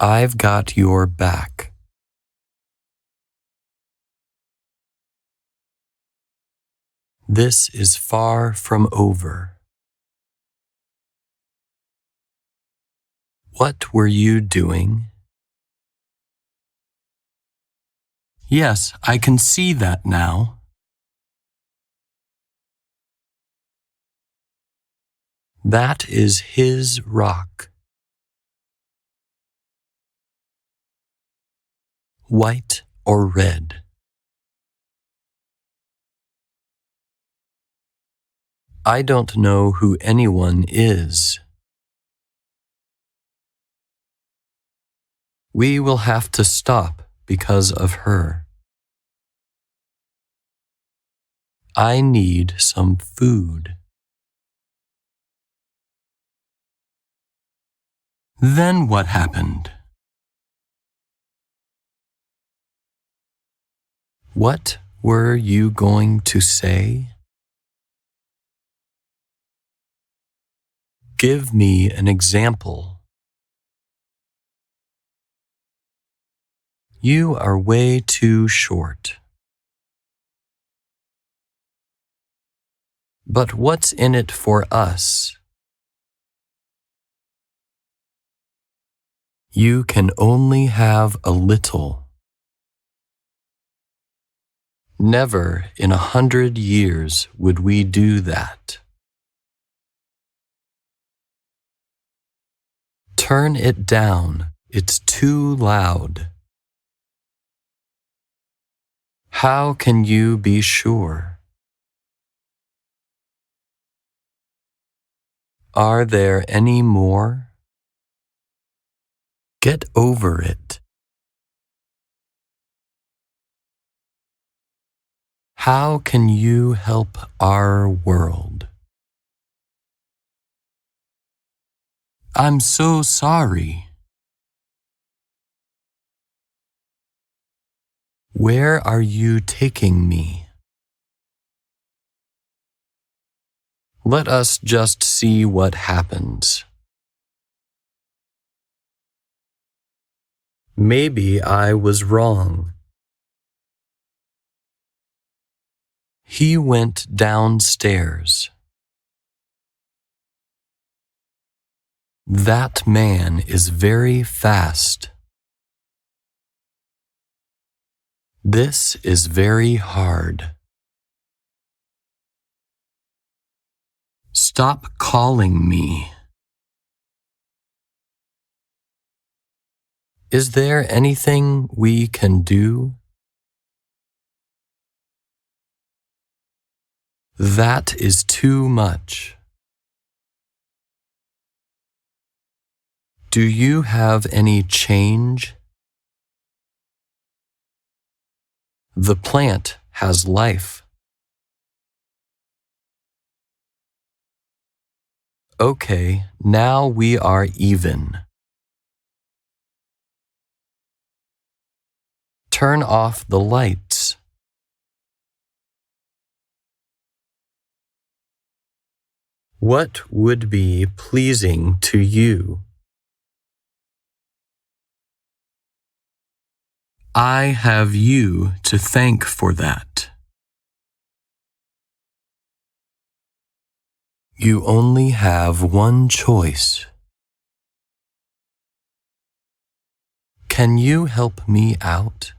I've got your back. This is far from over. What were you doing? Yes, I can see that now. That is his rock. White or red? I don't know who anyone is. We will have to stop because of her. I need some food. Then what happened? What were you going to say? Give me an example. You are way too short. But what's in it for us? You can only have a little. Never in 100 years would we do that. Turn it down, it's too loud. How can you be sure? Are there any more? Get over it. How can you help our world? I'm so sorry. Where are you taking me? Let us just see what happens. Maybe I was wrong. He went downstairs. That man is very fast. This is very hard. Stop calling me. Is there anything we can do? That is too much. Do you have any change? The plant has life. Okay, now we are even. Turn off the lights. What would be pleasing to you? I have you to thank for that. You only have one choice. Can you help me out?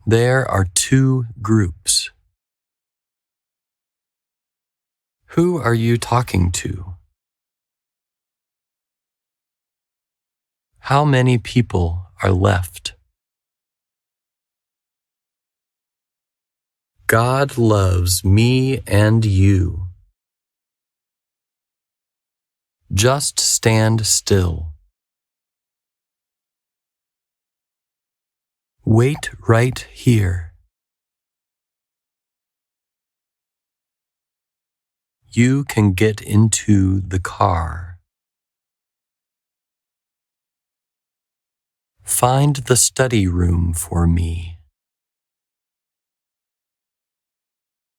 There are two groups. Who are you talking to? How many people are left? God loves me and you. Just stand still. Wait right here. You can get into the car. Find the study room for me.